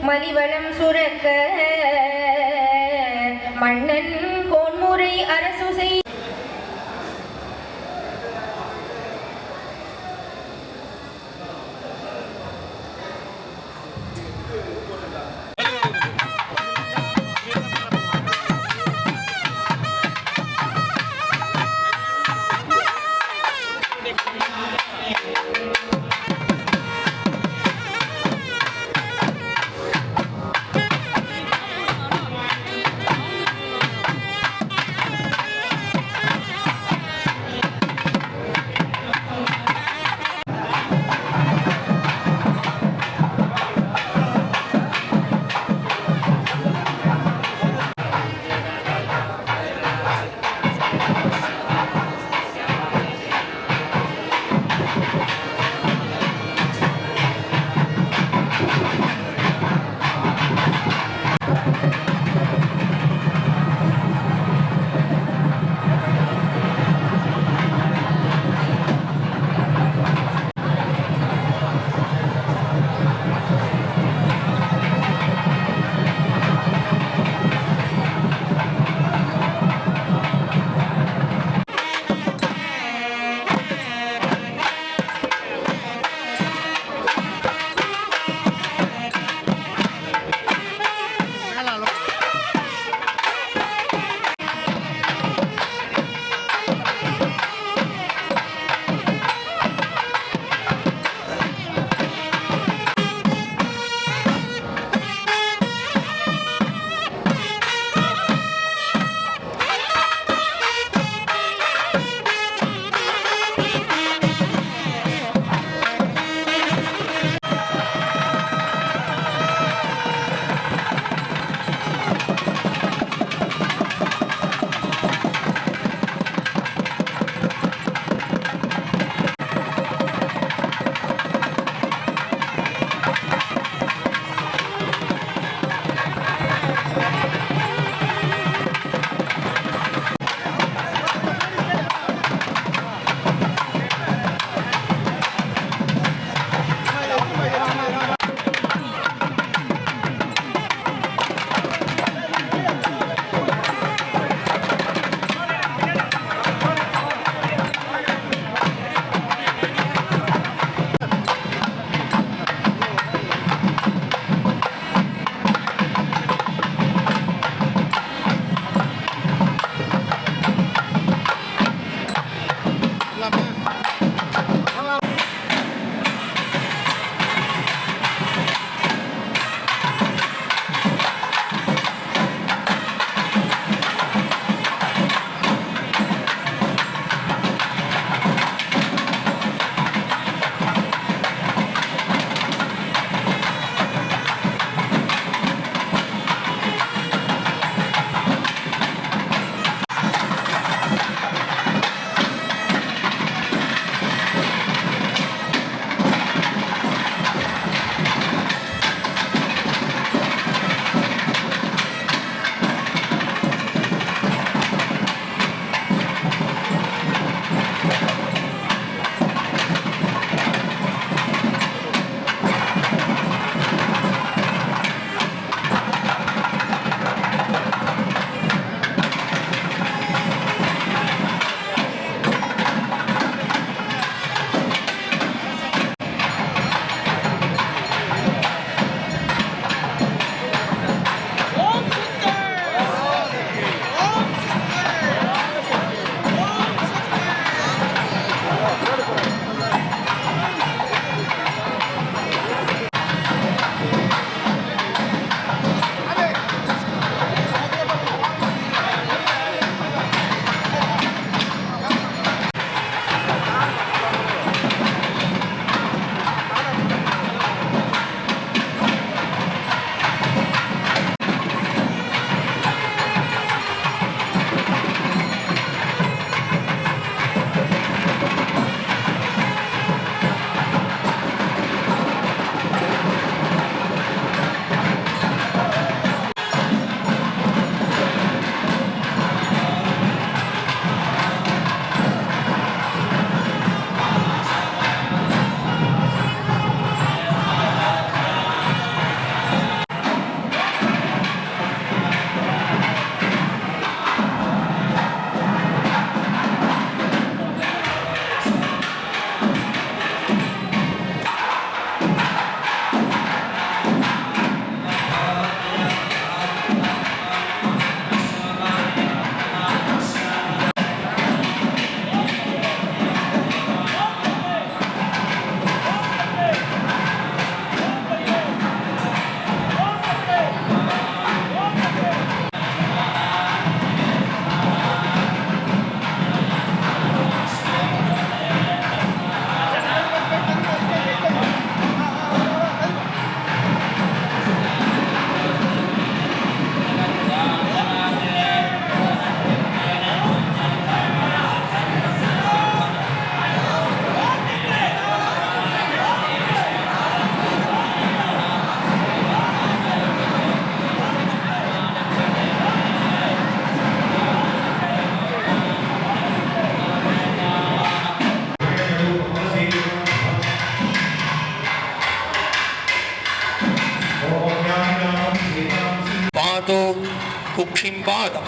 மலிவளம் சுரக்க மன்னன் கோன்முறை அரசு செய்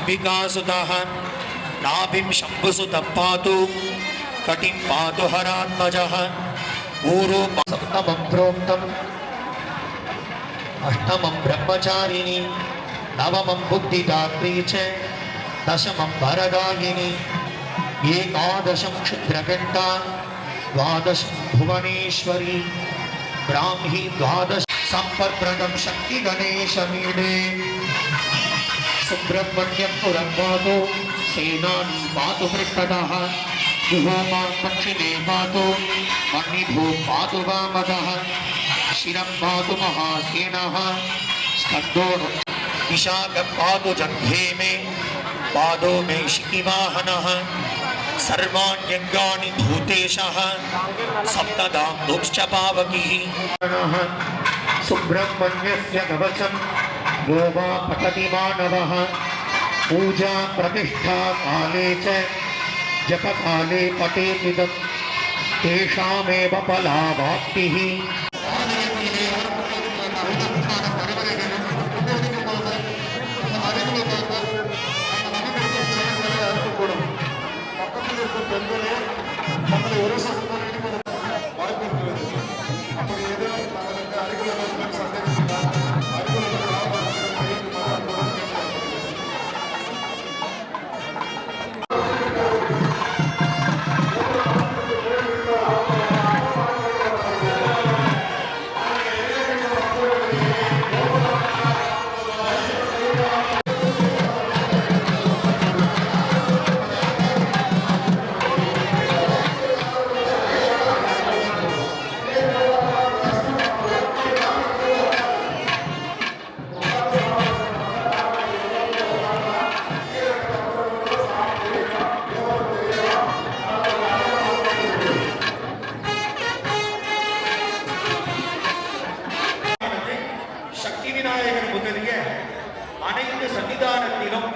अंबिकासुतः नाभिं शम्भुसुतः पातु कटिं पातु हरात्मजः ऊरो सप्तमं प्रोक्तम् अष्टमं ब्रह्मचारिणी नवमं बुद्धिदात्री च दशमं वरदायिनी एकादशं क्षुद्रघण्टा द्वादशं भुवनेश्वरी ब्राह्मी द्वादश संपर्प्रदं शक्ति गणेशमीडे सुब्रह्मण्यं पुरं पातु सेनानी पातु पृष्ठतः जुहोमा दक्षिणे पातु मणिभू पातु वामतः शिरं पातु महासेनः स्कन्दो विशाखं पातु जङ्घे मे पादो मे शिखिवाहनः सर्वाण्यङ्गानि धूतेशः सप्तदां दुश्च पावकिः सुब्रह्मण्यस्य कवचं यो वा पठति मानवः पूजा प्रतिष्ठा काले च जपकाले पठेदिदं तेषामेव फलावाप्तिः அனைத்து சன்னிதானத்திலும்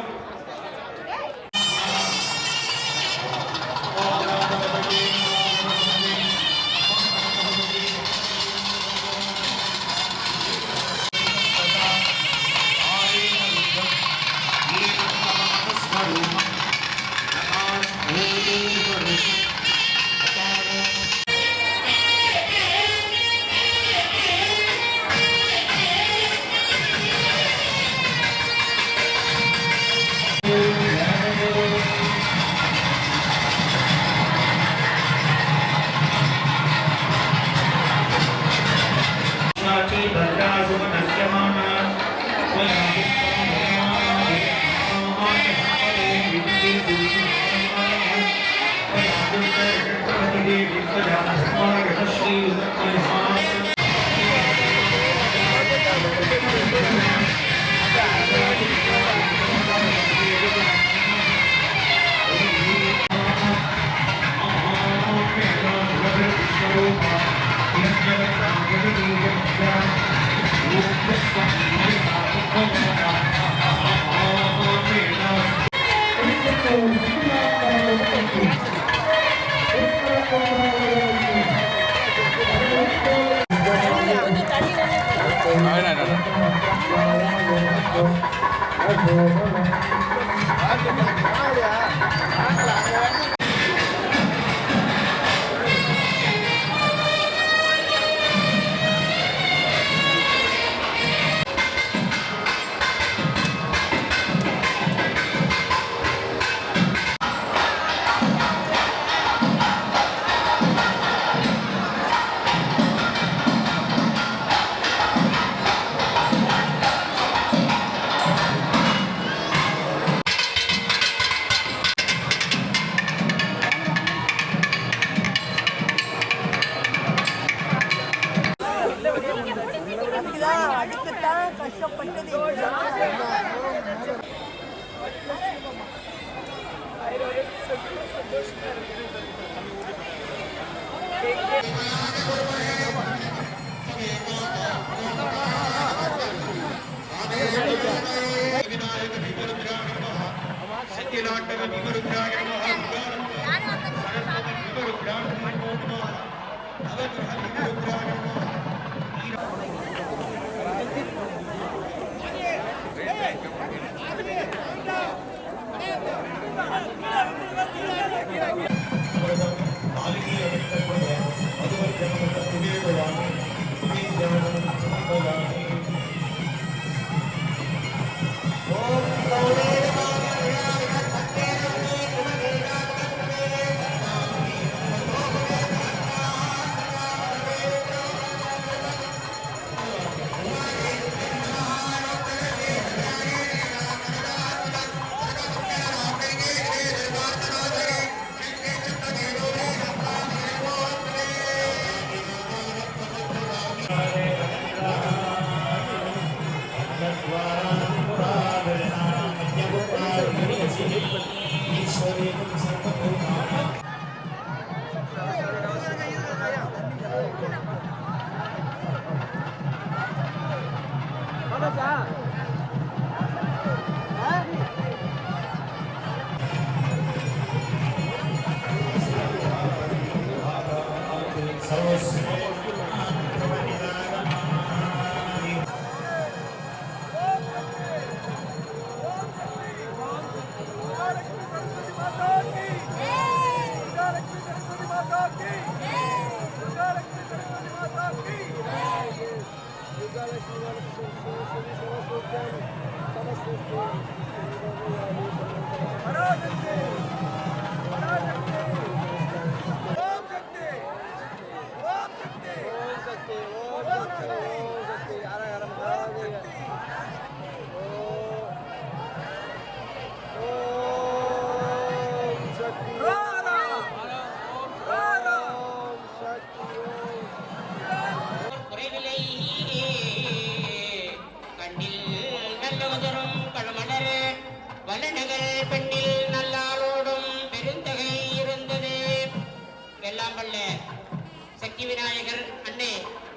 சக்தி விநாயகர் அன்னை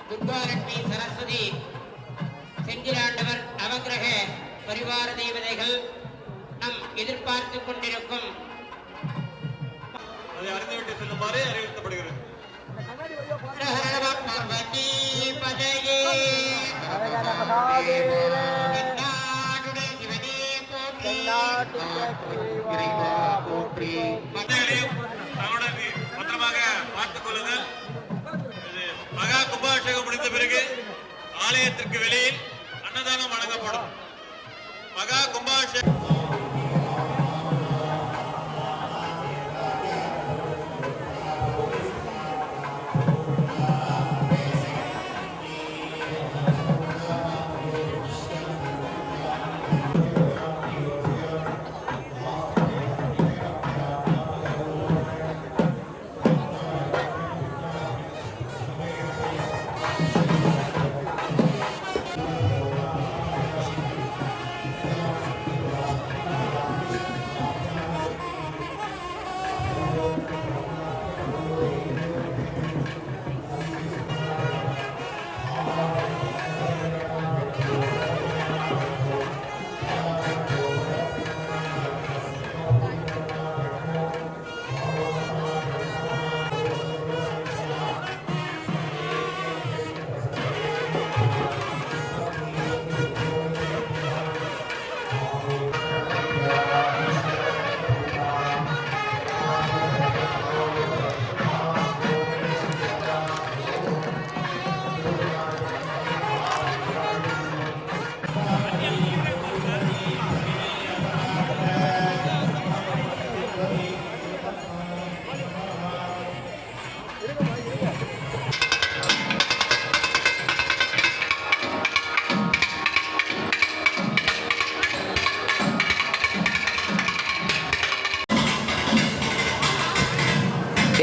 துர்காலட்சுமி சரஸ்வதி செஞ்சிலாண்டவர் நவக்கிரக பரிவார தேவதைகள் நம் எதிர்பார்த்து கொண்டிருக்கும் அதை அறிந்துவிட்டு செல்லுமாறு அறிவுறுத்தப்படுகிறது. பார்வதி பதையே பத்திரமாக பார்த்துக் கொள்ளுங்கள். மகா கும்பாபிஷேகம் முடிந்த பிறகு ஆலயத்திற்கு வெளியில் அன்னதானம் வழங்கப்படும். மகா கும்பாபிஷேகம்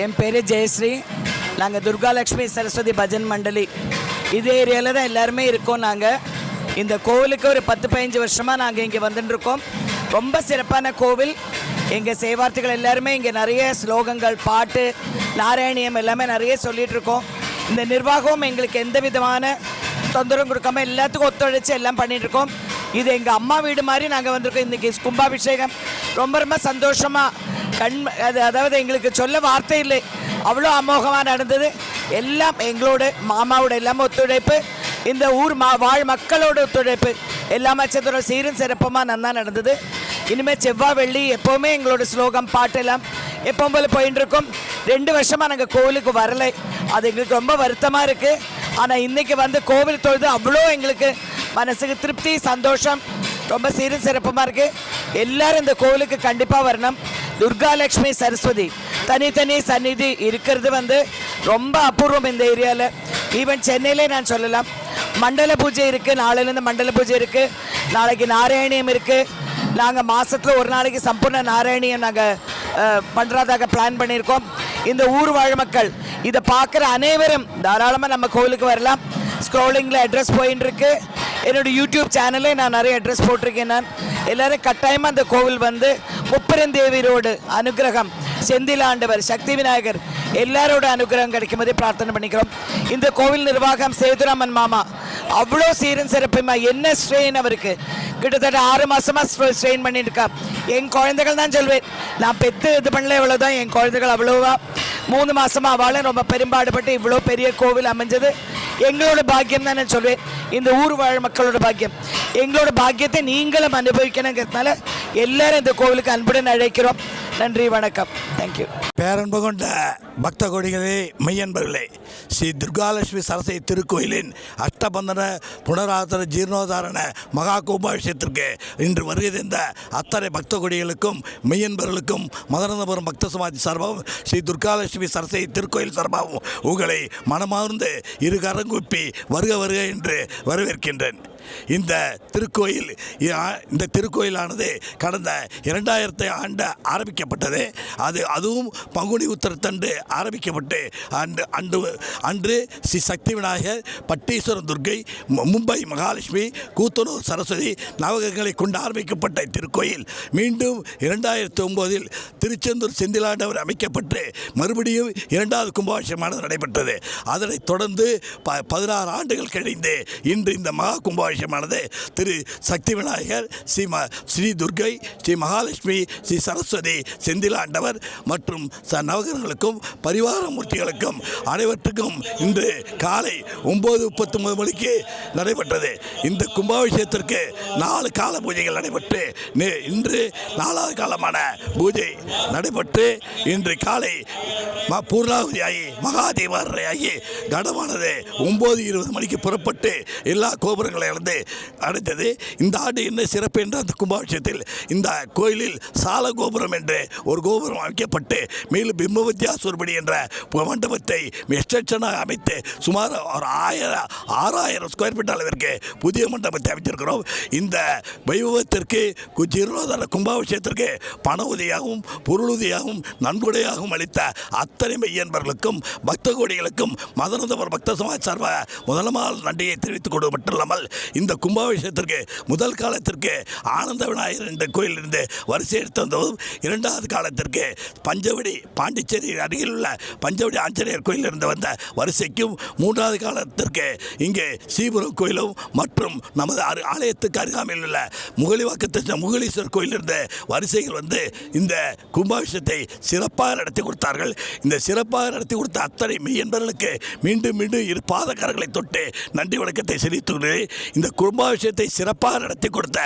என் பேர் ஜெயஸ்ரீ. நாங்கள் துர்காலட்சுமி சரஸ்வதி பஜன் மண்டலி இதே ஏரியாவில் தான் எல்லாருமே இருக்கோம். நாங்கள் இந்த கோவிலுக்கு ஒரு 10-15 வருஷமாக நாங்கள் இங்கே வந்துட்டுருக்கோம். ரொம்ப சிறப்பான கோவில். எங்கள் சேவார்த்திகள் எல்லாருமே இங்கே நிறைய ஸ்லோகங்கள், பாட்டு, நாராயணியம் எல்லாமே நிறைய சொல்லிகிட்ருக்கோம். இந்த நிர்வாகம் எங்களுக்கு எந்த விதமான தொந்தரவும் கொடுக்காம எல்லாத்துக்கும் ஒத்துழைச்சி எல்லாம் பண்ணிகிட்ருக்கோம். இது எங்கள் அம்மா வீடு மாதிரி நாங்கள் வந்திருக்கோம். இன்றைக்கி கும்பாபிஷேகம் ரொம்ப ரொம்ப சந்தோஷமாக அதாவது எங்களுக்கு சொல்ல வார்த்தை இல்லை, அவ்வளோ அமோகமாக நடந்தது. எல்லாம் எங்களோட மாமாவோட எல்லாமே ஒத்துழைப்பு, இந்த ஊர் வாழ் மக்களோட ஒத்துழைப்பு எல்லாமே சீரும் சிறப்பமாக நல்லா நடந்தது. இனிமேல் செவ்வாய் வெள்ளி எப்போவுமே எங்களோட ஸ்லோகம் பாட்டெல்லாம் எப்பவும் போல போயின்னு இருக்கும். 2 வருஷமாக நாங்கள் கோவிலுக்கு வரலை, அது எங்களுக்கு ரொம்ப வருத்தமாக இருக்குது. ஆனால் இன்றைக்கி வந்து கோவில் தொழுது அவ்வளோ எங்களுக்கு மனசுக்கு திருப்தி சந்தோஷம், ரொம்ப சீரும் சிறப்புமாக இருக்குது. எல்லோரும் இந்த கோவிலுக்கு கண்டிப்பாக வரணும். துர்கா லக்ஷ்மி சரஸ்வதி தனித்தனி சந்நிதி இருக்கிறது வந்து ரொம்ப அபூர்வம் இந்த ஏரியாவில். ஈவன் சென்னையிலே நான் சொல்லலாம். மண்டல பூஜை இருக்குது, நாளையிலேருந்து மண்டல பூஜை இருக்குது, நாளைக்கு நாராயணியம் இருக்குது. நாங்கள் மாதத்தில் ஒரு நாளைக்கு சம்பூர்ண நாராயணியம் நாங்கள் பண்ணுறதாக பிளான் பண்ணியிருக்கோம். இந்த ஊர் வாழ் மக்கள் இதை பார்க்குற அனைவரும் தாராளமாக நம்ம கோவிலுக்கு வரலாம். ஸ்க்ரோலிங்கில் அட்ரஸ் போயின்னு இருக்கு. என்னோடய யூடியூப் சேனலே நான் நிறைய அட்ரஸ் போட்டிருக்கேன். நான் எல்லோரும் கட்டாயமாக அந்த கோவில் வந்து முப்பெருந்தேவி ரோடு அனுகிரகம், செந்திலாண்டவர், சக்தி விநாயகர் எல்லாரோட அனுகிரகம் கிடைக்கும் போதே பிரார்த்தனை பண்ணிக்கிறோம். இந்த கோவில் நிர்வாகம் சேதுராமன் மாமா அவ்வளோ சீரன் சிறப்புமா. என்ன ஸ்ட்ரெயின் அவருக்கு, கிட்டத்தட்ட 6 மாதமாக ஸ்ட்ரெயின் பண்ணிட்டு இருக்கா. என் குழந்தைகள் தான் சொல்வேன், நான் பெற்று இது பண்ணல இவ்வளோதான், என் குழந்தைகள் அவ்வளோவா 3 மாதமாக அவளும் ரொம்ப பெரும்பாடுபட்டு இவ்வளோ பெரிய கோவில் அமைஞ்சது எங்களோட பாக்கியம் தான் நான் சொல்வேன். இந்த ஊர் வாழ் மக்களோட பாக்கியம், எங்களோட பாக்கியத்தை நீங்களும் அனுபவிக்கணுங்கிறதுனால எல்லாரும் இந்த கோவிலுக்கு அன்புடன் அழைக்கிறோம். நன்றி, வணக்கம், தேங்க்யூ. பேரன்பு கொண்ட பக்த கோடிகளே, மெய்யன்பர்களே, ஸ்ரீ துர்காலட்சுமி சரஸ்வதி திருக்கோயிலின் அஷ்டபந்தன புனராதன ஜீர்ணோதாரண மகா கும்பாபிஷேகத்திற்கு இன்று வருகை தந்த அத்தனை பக்த கோடிகளுக்கும் மெய்யன்பர்களுக்கும் மதுராந்தகபுரம் பக்த சமாதி சார்பாகவும் ஸ்ரீ துர்காலட்சுமி சரஸ்வதி திருக்கோயில் சார்பாகவும் உங்களை மனமார்ந்து இரு கரங்குப்பி வருக வருக என்று வரவேற்கின்றேன். இந்த திருக்கோயிலானது கடந்த 2000 ஆண்டு ஆரம்பிக்கப்பட்டது. அதுவும் பங்குனி உத்தரத்தன்று ஆரம்பிக்கப்பட்டு அன்று ஸ்ரீ சக்தி விநாயகர், பட்டீஸ்வரம் துர்க்கை, மும்பை மகாலட்சுமி, கூத்தனூர் சரஸ்வதி நவகங்களை கொண்டு ஆரம்பிக்கப்பட்ட திருக்கோயில் மீண்டும் 2009 திருச்செந்தூர் செந்திலாண்டவர் அமைக்கப்பட்டு மறுபடியும் 2வது கும்பாபிஷேகமானது நடைபெற்றது. அதனைத் தொடர்ந்து 16 ஆண்டுகள் கழிந்து இன்று இந்த மகா கும்பாபிஷேகமானது திரு சக்தி விநாயகர், ஸ்ரீ துர்க்கை, ஸ்ரீ மகாலட்சுமி, ஸ்ரீ சரஸ்வதி, செந்திலாண்டவர் மற்றும் நவகர்களுக்கும் பரிவார மூர்த்திகளுக்கும் அனைவற்றுக்கும் இன்று காலை 9:39 மணிக்கு நடைபெற்றது. இந்த கும்பாபிஷேகத்திற்கு 4 கால பூஜைகள் நடைபெற்று இன்று 4வது காலமான பூஜை நடைபெற்று இன்று காலை பூர்ணாகுதியாகி மகாதீபாரணையாகி கடமானது 9:20 மணிக்கு புறப்பட்டு எல்லா கோபுரங்களை அடைந்தது. இந்த ஆண்டு என்ன சிறப்பு என்ற அந்த கும்பாபிஷேகத்தில் இந்த கோயிலில் சால கோபுரம் என்று ஒரு கோபுரம் அமைக்கப்பட்டு மேலும் பிம்ப வித்யாசுவர்படி என்ற மண்டபத்தை எக்ஸ்டென்ஷனாக அமைத்து சுமார் ஒரு 6000 ஸ்கொயர் ஃபீட் அளவிற்கு புதிய மண்டபத்தை அமைத்திருக்கிறோம். இந்த வைபவத்திற்கு ஜீர்ணோதாரண கும்பாபிஷேகத்திற்கு பண உதவியாகவும் பொருள் உதவியாகவும் நன்கொடையாகவும் அளித்த அத்தனை மெய்யன்பர்களுக்கும் பக்த கோடிகளுக்கும் மதுராந்தகபுரம் பக்த சமாஜ் சார்பாக முதலமால் நன்றியை தெரிவித்துக் கொண்டு மட்டுமில்லாமல் இந்த கும்பாபிஷேகத்திற்கு முதல் காலத்திற்கு ஆனந்த விநாயகர் என்ற கோயிலிருந்து வரிசை எடுத்து வந்ததும் 2வது காலத்திற்கு பஞ்சவடி பாண்டிச்சேரி அருகில் உள்ள பஞ்சவடி ஆஞ்சநேயர் கோயிலிருந்து வந்த வரிசைக்கும் 3வது காலத்திற்கு இங்கே ஸ்ரீபுரம் கோயிலும் மற்றும் நமது ஆலயத்துக்கு அருகாமையில் உள்ள முகலிவாக்கத்தில் முகலீஸ்வரர் கோயிலிருந்து வரிசைகள் வந்து இந்த கும்பாபிஷேகத்தை சிறப்பாக நடத்தி கொடுத்தார்கள். இந்த சிறப்பாக நடத்தி கொடுத்த அத்தனை மெய்யன்பர்களுக்கு மீண்டும் மீண்டும் இரு பாதக்காரர்களை தொட்டு நன்றி வணக்கத்தை செலுத்துகிறேன். இந்த கும்பாபிஷேகத்தை சிறப்பாக நடத்தி கொடுத்த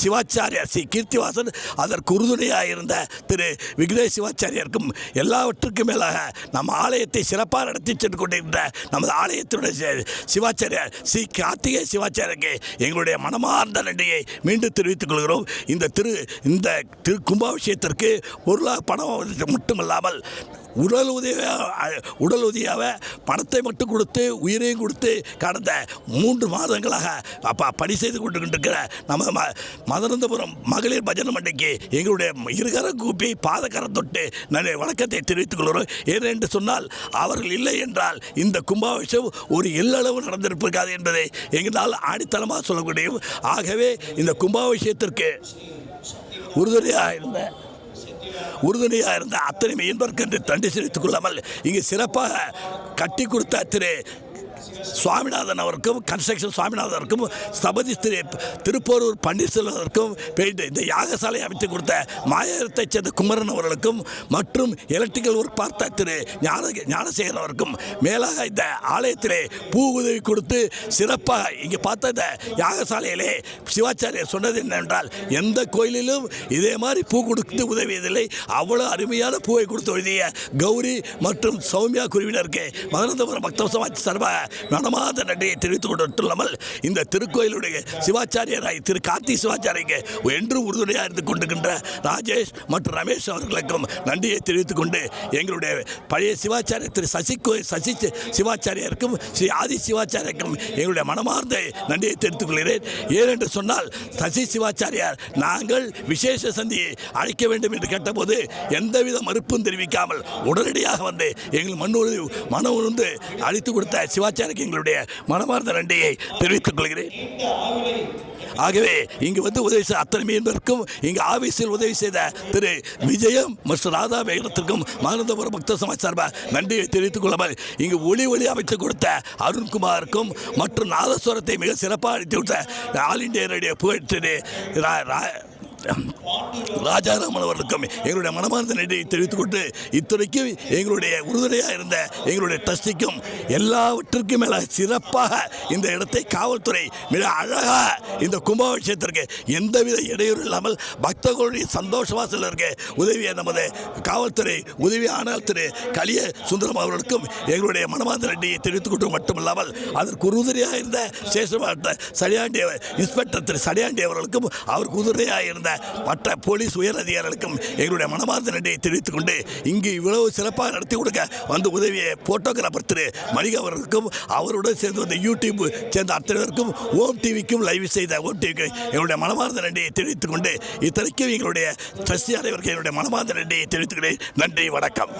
சிவாச்சாரியார் ஸ்ரீ கீர்த்திவாசன், அதற்கு உறுதுணையாக இருந்த திரு விக்னேஷ் சிவாச்சாரியாருக்கும் எல்லாவற்றுக்கும் மேலாக நம்ம ஆலயத்தை சிறப்பாக நடத்தி சென்று கொண்டிருக்கின்ற நமது ஆலயத்தினுடைய சிவாச்சாரியார் ஸ்ரீ கார்த்திகை சிவாச்சாரியருக்கு எங்களுடைய மனமார்ந்த நன்றியை மீண்டும் தெரிவித்துக் கொள்கிறோம். இந்த திரு கும்பாபிஷேகத்திற்கு பொருளாக பணம் மட்டுமல்லாமல் உடல் உதவியாக பணத்தை மட்டும் கொடுத்து உயிரையும் கொடுத்து கடந்த 3 மாதங்களாக பணி செய்து கொண்டிருக்கிற நம்ம மதுராந்தகபுரம் மகளிர் பஜனை மண்டைக்கு எங்களுடைய இருகரம் கூப்பி பாதக்கரம் தொட்டு நான் வணக்கத்தை தெரிவித்துக் கொள்கிறோம். ஏனென்று சொன்னால் அவர்கள் இல்லை என்றால் இந்த கும்பாபிஷேகம் ஒரு எல்லளவு நடந்திருக்காது என்பதை எங்களால் ஆணித்தனமாக சொல்ல முடியும். ஆகவே இந்த கும்பாபிஷேகத்திற்கு உறுதுணையாக இருந்த அத்தனை மெய்யன்பருக்கு என்று தண்டி செலுத்திக் கொள்ளாமல் இங்கு சிறப்பாக கட்டி கொடுத்த திரு சுவாமிநாதன் அவருக்கும் கன்ஸ்ட்ரக்ஷன் சுவாமிநாதனுக்கும் ஸ்தபதி திருப்போரூர் பன்னீர்செல்வம் அவருக்கும் பெயிண்ட் இந்த யாகசாலை அமைத்து கொடுத்த மாயத்தைச் சேர்ந்த குமரன் அவர்களுக்கும் மற்றும் எலக்ட்ரிக்கல் ஒர்க் பார்த்த திரு ஞானசேகரன் அவருக்கும் மேலாக இந்த ஆலயத்திலே பூ உதவி கொடுத்து சிறப்பாக இங்கே பார்த்த இந்த யாகசாலையிலே சிவாச்சாரியர் சொன்னது என்னவென்றால் எந்த கோயிலிலும் இதே மாதிரி பூ கொடுத்து உதவியதில்லை, அவ்வளோ அருமையான பூவை கொடுத்து உதவிய கௌரி மற்றும் சௌமியா குருவினருக்கு மகனந்தபுரம் பக்த சமாஜ் சார்பாக மனமார்ந்த நன்றியை தெரிவித்துக் கொண்டிருந்தாமல் இந்த திருக்கோயிலுடைய சிவாச்சாரியராய் திரு கார்த்தி சிவாச்சாரிக்கு என்றும் உறுதுணையாக இருந்து கொண்டிருக்கின்ற ராஜேஷ் மற்றும் ரமேஷ் அவர்களுக்கும் நன்றியை தெரிவித்துக் கொண்டு எங்களுடைய பழைய சிவாச்சாரியர் திரு சசி சிவாச்சாரியருக்கும் ஸ்ரீ ஆதி சிவாச்சாரியருக்கும் எங்களுடைய மனமார்ந்த நன்றியை தெரிவித்துக் கொள்கிறேன். ஏனென்று சொன்னால் சசி சிவாச்சாரியார் நாங்கள் விசேஷ சந்தியை அழைக்க வேண்டும் என்று கேட்டபோது எந்தவித மறுப்பும் தெரிவிக்காமல் உடனடியாக வந்து எங்கள் மன உணர்ந்து அளித்து கொடுத்த சிவாச்சாரிக்கு எங்களுடைய மனமார்ந்த நன்றியை தெரிவித்துக் கொள்கிறேன். ஆகவே இங்கு வந்து உதவி செய்த அத்தனை மீனவருக்கும் இங்கு ஆபீஸில் உதவி செய்த திரு விஜயம் மற்றும் ராதா மேகத்திற்கும் மகனந்தபுரம் பக்த சமாஜ் சார்பாக நன்றியை தெரிவித்துக் கொள்ளாமல் இங்கு ஒளி அமைத்து கொடுத்த அருண்குமாருக்கும் மற்றும் நாதஸ்வரத்தை மிக சிறப்பாக அளித்து கொடுத்த ஆல் இண்டியா ரேடியோ புகழ்ச்சி ராஜாராமன் அவர்களுக்கும் எங்களுடைய மனமார்ந்த நன்றியை தெரிவித்துக் கொண்டு இத்துறைக்கும் எங்களுடைய உறுதுணையாக இருந்த எங்களுடைய ட்ரஸ்டிக்கும் எல்லாவற்றிற்கும் மேலே சிறப்பாக இந்த இடத்தை காவல்துறை மிக அழகாக இந்த கும்பாபிஷேகத்திற்கு எந்தவித இடையூறு இல்லாமல் பக்தர்களுடைய சந்தோஷவாசல் இருக்க உதவிய நமது காவல்துறை உதவி ஆனால் திரு கலிய சுந்தரம் அவர்களுக்கும் எங்களுடைய மனமார்ந்த நன்றியை தெரிவித்துக் கொண்டு மட்டுமில்லாமல் அதற்கு உறுதுணையாக இருந்த சேஷமாட்ட சடியாண்டி இன்ஸ்பெக்டர் திரு சடியாண்டி அவர்களுக்கும் அவருக்கு உறுதுணையாக இருந்த மற்ற போலீஸ் உயர் அதிகாரிகளுக்கும் எங்களுடைய மனமார்ந்த நன்றியை தெரிவித்துக் கொண்டு இங்கு இவ்வளவு சிறப்பாக நடத்தி கொடுக்க வந்து உதவிய போட்டோகிராஃபர் திரு மணிக அவர்களுக்கும் அவருடன் சேர்ந்து வந்த யூடியூப் சேர்ந்த அத்தனைவருக்கும் ஓம் டிவிக்கும் லைவ் செய்த ஓம் டிவிக்கு எங்களுடைய மனமார்ந்த நன்றியை தெரிவித்துக் கொண்டு இத்தனைக்கும் எங்களுடைய ட்ரஸ்டி அனைவருக்கு என்னுடைய மனமார்ந்த நன்றியை தெரிவித்துக் கொண்டு நன்றி, வணக்கம்.